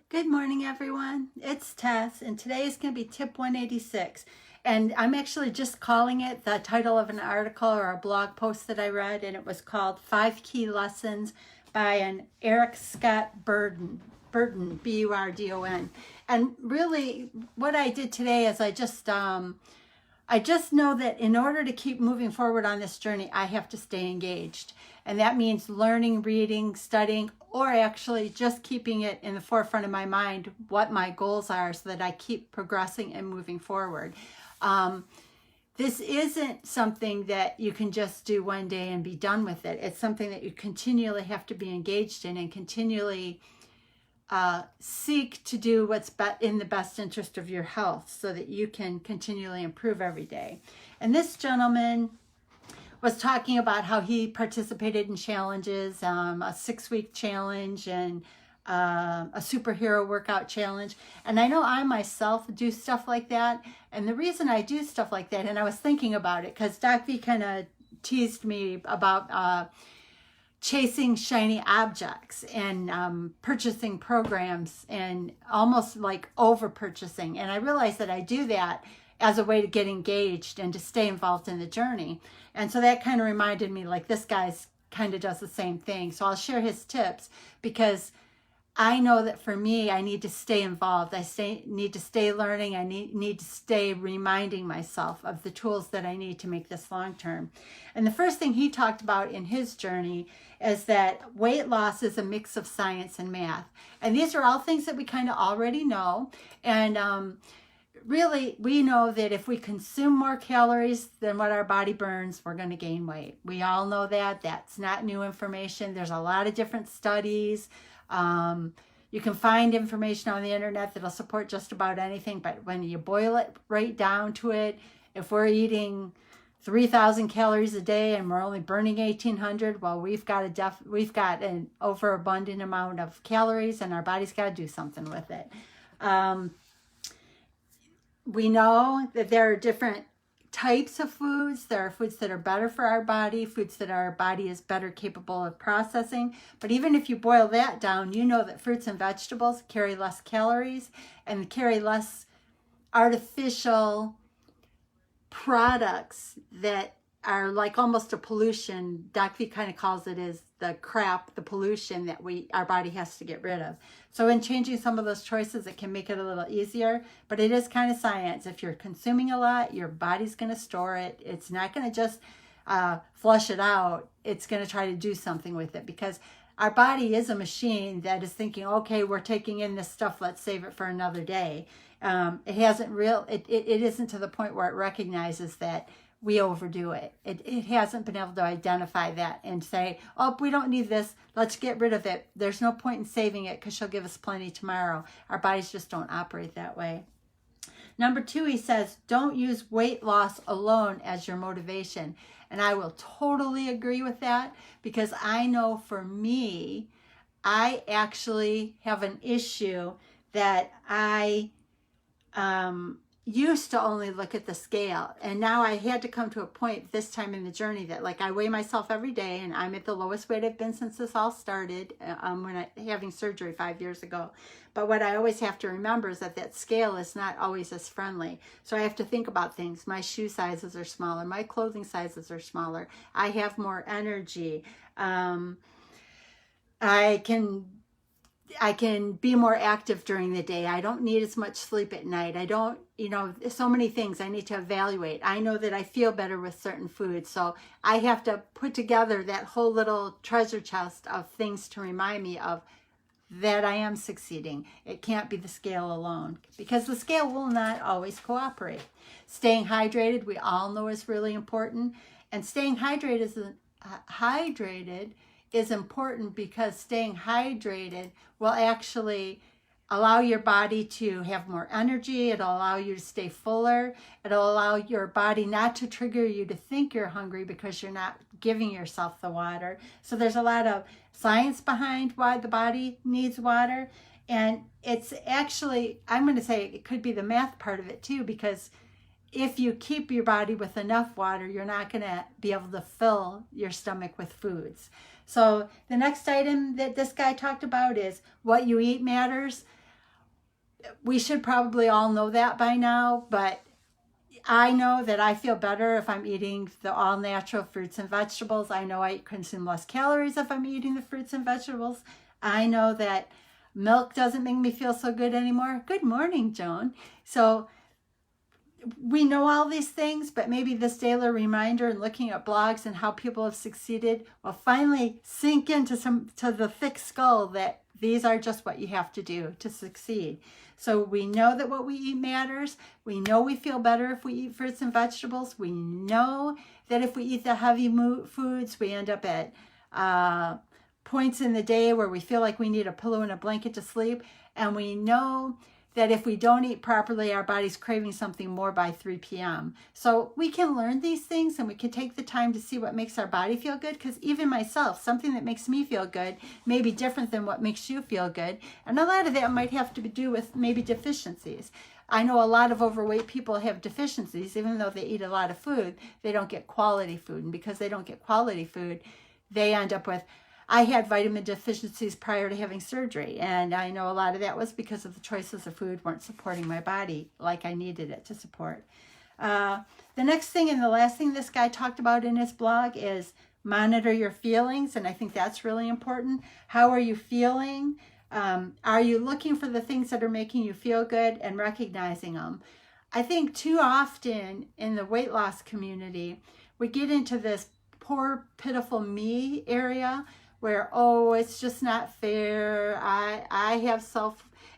Good morning, everyone. It's Tess, and today is going to be tip 186. And I'm actually just calling it the title of an article or a blog post that I read, and it was called 5 Key Lessons by an Eric Scott Burton, Burdon. And really, what I did today is I just know that in order to keep moving forward on this journey, I have to stay engaged. And that means learning, reading, studying, or actually just keeping it in the forefront of my mind what my goals are so that I keep progressing and moving forward. This isn't something that you can just do one day and be done with it. It's something that you continually have to be engaged in and continually seek to do what's in the best interest of your health so that you can continually improve every day. And this gentleman was talking about how he participated in challenges, a 6-week challenge and a superhero workout challenge. And I know I myself do stuff like that. And the reason I do stuff like that, and I was thinking about it because Doc V kind of teased me about chasing shiny objects and purchasing programs and almost like over purchasing. And I realized that I do that as a way to get engaged and to stay involved in the journey. And so that kind of reminded me, like, this guy's kind of does the same thing. So I'll share his tips because I know that for me, I need to stay involved. Need to stay learning. I need to stay reminding myself of the tools that I need to make this long term. And the first thing he talked about in his journey is that weight loss is a mix of science and math. And these are all things that we kind of already know. And really, we know that if we consume more calories than what our body burns, we're going to gain weight. We all know that. That's not new information. There's a lot of different studies. You can find information on the internet that'll support just about anything, but when you boil it right down to it, if we're eating 3,000 calories a day and we're only burning 1,800, well, we've got an overabundant amount of calories, and our body's got to do something with it. We know that there are different types of foods. There are foods that are better for our body, foods that our body is better capable of processing. But even if you boil that down, you know that fruits and vegetables carry less calories and carry less artificial products that are like almost a pollution. Doc V kind of calls it as the crap, the pollution that our body has to get rid of. So in changing some of those choices, it can make it a little easier, but it is kind of science. If you're consuming a lot, your body's going to store it. It's not going to just flush it out. It's going to try to do something with it because our body is a machine that is thinking, okay, we're taking in this stuff, let's save it for another day. It isn't to the point where it recognizes that we overdo it. It hasn't been able to identify that and say, oh, we don't need this. Let's get rid of it. There's no point in saving it because she'll give us plenty tomorrow. Our bodies just don't operate that way. Number 2, he says, don't use weight loss alone as your motivation. And I will totally agree with that because I know for me, I actually have an issue that I used to only look at the scale, and now I had to come to a point this time in the journey that, like, I weigh myself every day, and I'm at the lowest weight I've been since this all started having surgery 5 years ago. But what I always have to remember is that scale is not always as friendly. So I have to think about things. My shoe sizes are smaller. My clothing sizes are smaller. I have more energy. I can be more active during the day. I don't need as much sleep at night. I don't, so many things I need to evaluate. I know that I feel better with certain foods. So I have to put together that whole little treasure chest of things to remind me of that I am succeeding. It can't be the scale alone because the scale will not always cooperate. Staying hydrated, we all know, is really important. And staying hydrated is important because staying hydrated will actually allow your body to have more energy. It'll allow you to stay fuller. It'll allow your body not to trigger you to think you're hungry because you're not giving yourself the water. So there's a lot of science behind why the body needs water. And it's actually, I'm going to say it could be the math part of it too, because if you keep your body with enough water, you're not going to be able to fill your stomach with foods. So the next item that this guy talked about is what you eat matters. we should probably all know that by now, but I know that I feel better if I'm eating the all natural fruits and vegetables. I know I consume less calories if I'm eating the fruits and vegetables. I know that milk doesn't make me feel so good anymore. Good morning, Joan. So we know all these things, but maybe this daily reminder and looking at blogs and how people have succeeded will finally sink into to the thick skull that these are just what you have to do to succeed. So we know that what we eat matters. We know we feel better if we eat fruits and vegetables. We know that if we eat the heavy foods, we end up at points in the day where we feel like we need a pillow and a blanket to sleep. And we know that if we don't eat properly, our body's craving something more by 3 p.m. So we can learn these things and we can take the time to see what makes our body feel good, because even myself, something that makes me feel good may be different than what makes you feel good. And a lot of that might have to do with maybe deficiencies. I know a lot of overweight people have deficiencies. Even though they eat a lot of food, they don't get quality food. And because they don't get quality food, they end up with, I had vitamin deficiencies prior to having surgery, and I know a lot of that was because of the choices of food weren't supporting my body like I needed it to support. The next thing and the last thing this guy talked about in his blog is monitor your feelings, and I think that's really important. How are you feeling? Are you looking for the things that are making you feel good and recognizing them? I think too often in the weight loss community, we get into this poor, pitiful me area where, oh, it's just not fair. I have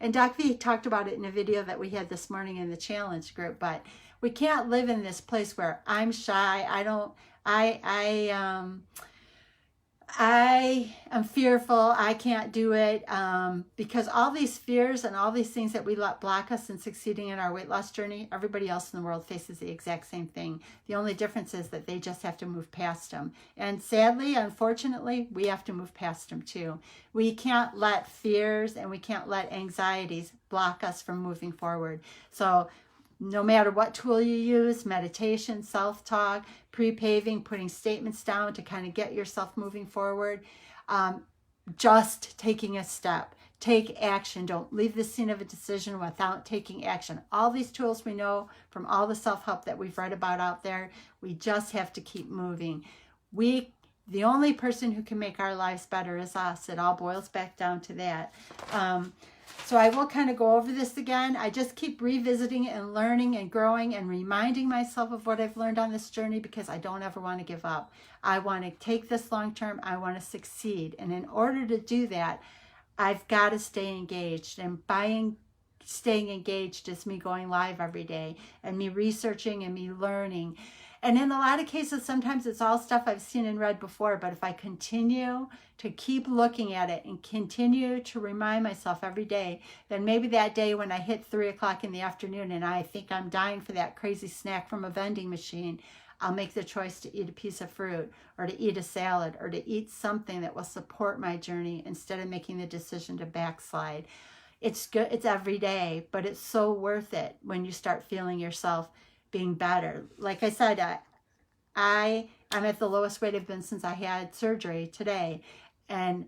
and Doc V talked about it in a video that we had this morning in the challenge group, but we can't live in this place where I'm shy. I am fearful. I can't do it, because all these fears and all these things that we let block us in succeeding in our weight loss journey, everybody else in the world faces the exact same thing. The only difference is that they just have to move past them. And sadly, unfortunately, we have to move past them too. We can't let fears and we can't let anxieties block us from moving forward. So no matter what tool you use, meditation, self-talk, pre-paving, putting statements down to kind of get yourself moving forward, just taking a step. Take action. Don't leave the scene of a decision without taking action. All these tools we know from all the self-help that we've read about out there, we just have to keep moving. The only person who can make our lives better is us. It all boils back down to that. So I will kind of go over this again. I just keep revisiting and learning and growing and reminding myself of what I've learned on this journey, because I don't ever want to give up. I want to take this long term. I want to succeed. And in order to do that, I've got to stay engaged. And staying engaged is me going live every day and me researching and me learning. And in a lot of cases, sometimes it's all stuff I've seen and read before, but if I continue to keep looking at it and continue to remind myself every day, then maybe that day when I hit 3 o'clock in the afternoon and I think I'm dying for that crazy snack from a vending machine, I'll make the choice to eat a piece of fruit or to eat a salad or to eat something that will support my journey instead of making the decision to backslide. It's good. It's every day, but it's so worth it when you start feeling yourself being better. Like I said, I'm at the lowest weight I've been since I had surgery today, and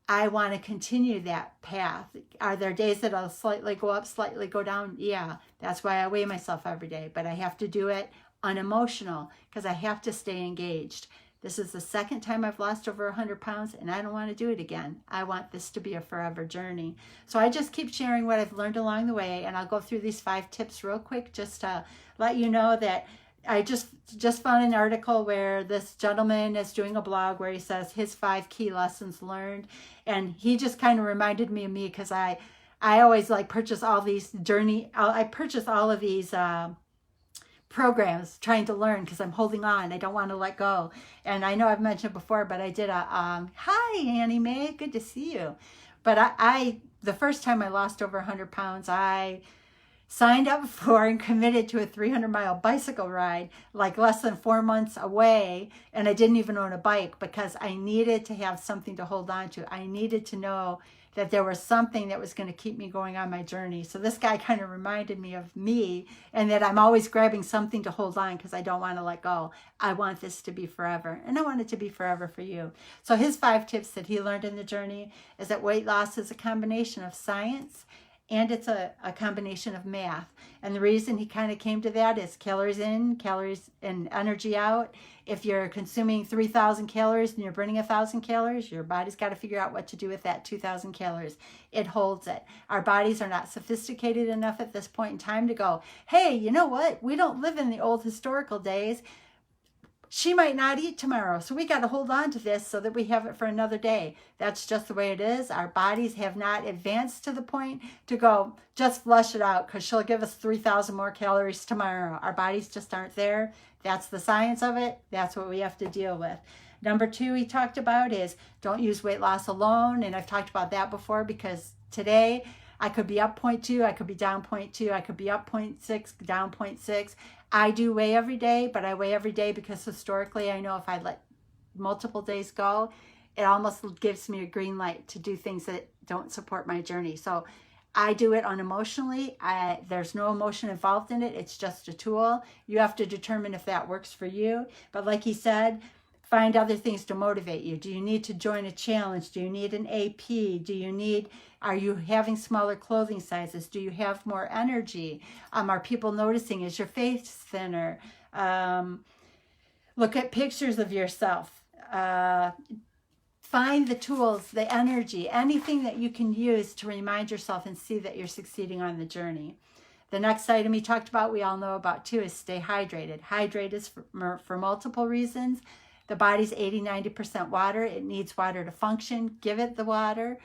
I want to continue that path. Are there days that I'll slightly go up, slightly go down? Yeah, that's why I weigh myself every day, but I have to do it unemotional because I have to stay engaged. This is the second time I've lost over 100 pounds, and I don't want to do it again. I want this to be a forever journey. So I just keep sharing what I've learned along the way, and I'll go through these 5 tips real quick just to let you know that I just found an article where this gentleman is doing a blog where he says his 5 key lessons learned, and he just kind of reminded me of me because I always like purchase all these I purchase all of these programs trying to learn because I'm holding on. I don't want to let go. And I know I've mentioned before, but I did a hi Annie Mae, good to see you. But I the first time I lost over 100 pounds, I signed up for and committed to a 300-mile bicycle ride like less than 4 months away, and I didn't even own a bike because I needed to have something to hold on to. I needed to know that there was something that was going to keep me going on my journey. So this guy kind of reminded me of me, and that I'm always grabbing something to hold on because I don't want to let go. I want this to be forever, and I want it to be forever for you. So his 5 tips that he learned in the journey is that weight loss is a combination of science and it's a combination of math. And the reason he kind of came to that is calories in, calories and energy out. If you're consuming 3,000 calories and you're burning 1,000 calories, your body's got to figure out what to do with that 2,000 calories. It holds it. Our bodies are not sophisticated enough at this point in time to go, hey, you know what? We don't live in the old historical days. She might not eat tomorrow, so we got to hold on to this so that we have it for another day. That's just the way it is. Our bodies have not advanced to the point to go, just flush it out because she'll give us 3,000 more calories tomorrow. Our bodies just aren't there. That's the science of it. That's what we have to deal with. Number 2 he talked about is don't use weight loss alone. And I've talked about that before because today I could be up 0.2, I could be down 0.2, I could be up 0.6, down 0.6. I do weigh every day, but I weigh every day because historically I know if I let multiple days go, it almost gives me a green light to do things that don't support my journey. So I do it unemotionally. There's no emotion involved in it. It's just a tool. You have to determine if that works for you. But like he said, find other things to motivate you. Do you need to join a challenge? Do you need an AP? Are you having smaller clothing sizes? Do you have more energy? Are people noticing? Is your face thinner? Look at pictures of yourself. Find the tools, the energy, anything that you can use to remind yourself and see that you're succeeding on the journey. The next item he talked about, we all know about too, is stay hydrated. Hydrate is for multiple reasons. The body's 80-90% water. It needs water to function. Give it the water.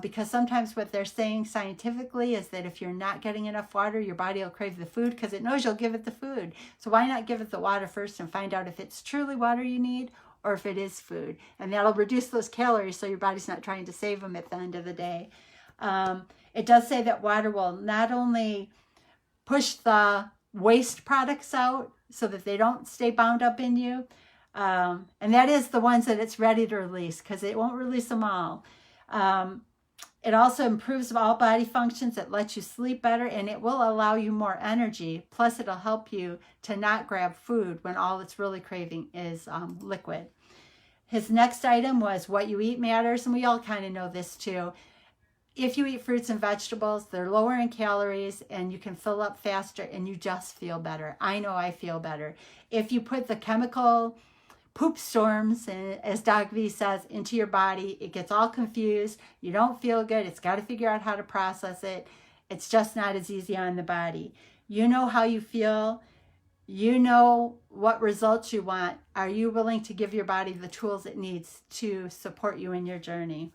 Because sometimes what they're saying scientifically is that if you're not getting enough water, your body will crave the food because it knows you'll give it the food. So why not give it the water first and find out if it's truly water you need or if it is food. And that'll reduce those calories so your body's not trying to save them at the end of the day. It does say that water will not only push the waste products out so that they don't stay bound up in you, and that is the ones that it's ready to release because it won't release them all. It also improves all body functions. It lets you sleep better and it will allow you more energy. Plus it'll help you to not grab food when all it's really craving is liquid. His next item was what you eat matters. And we all kind of know this too. If you eat fruits and vegetables, they're lower in calories and you can fill up faster and you just feel better. I know I feel better. If you put the chemical poop storms, as Doc V says, into your body, it gets all confused. You don't feel good. It's got to figure out how to process it. It's just not as easy on the body. You know how you feel. You know what results you want. Are you willing to give your body the tools it needs to support you in your journey?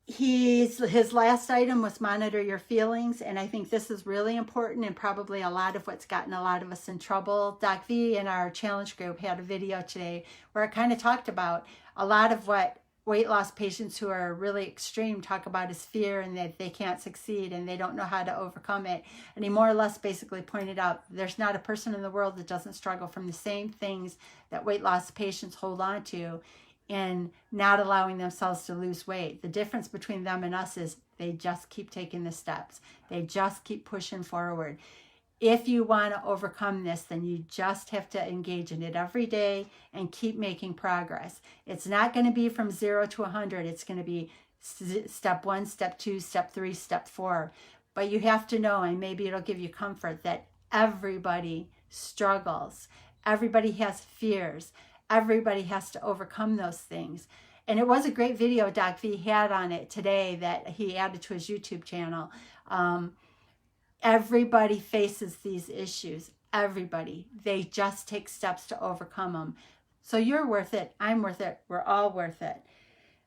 His last item was monitor your feelings, and I think this is really important and probably a lot of what's gotten a lot of us in trouble. Doc V in our challenge group had a video today where it kind of talked about a lot of what weight loss patients who are really extreme talk about is fear and that they can't succeed and they don't know how to overcome it. And he more or less basically pointed out there's not a person in the world that doesn't struggle from the same things that weight loss patients hold on to in not allowing themselves to lose weight. The difference between them and us is they just keep taking the steps. They just keep pushing forward. If you want to overcome this, then you just have to engage in it every day and keep making progress. It's not going to be from 0 to 100. It's going to be step 1, step 2, step 3, step 4. But you have to know, and maybe it'll give you comfort, that everybody struggles. Everybody has fears. Everybody has to overcome those things. And it was a great video Doc V had on it today that he added to his YouTube channel. Everybody faces these issues. Everybody. They just take steps to overcome them. So you're worth it. I'm worth it. We're all worth it.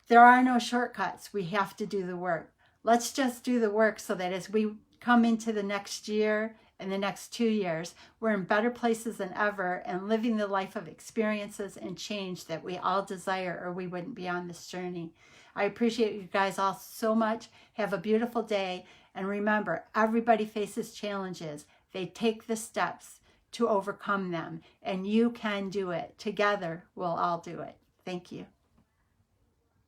There are no shortcuts. We have to do the work. Let's just do the work so that as we come into the next year and the next 2 years, we're in better places than ever and living the life of experiences and change that we all desire, or we wouldn't be on this journey. I appreciate you guys all so much. Have a beautiful day. And remember, everybody faces challenges. They take the steps to overcome them. And you can do it. Together, we'll all do it. Thank you.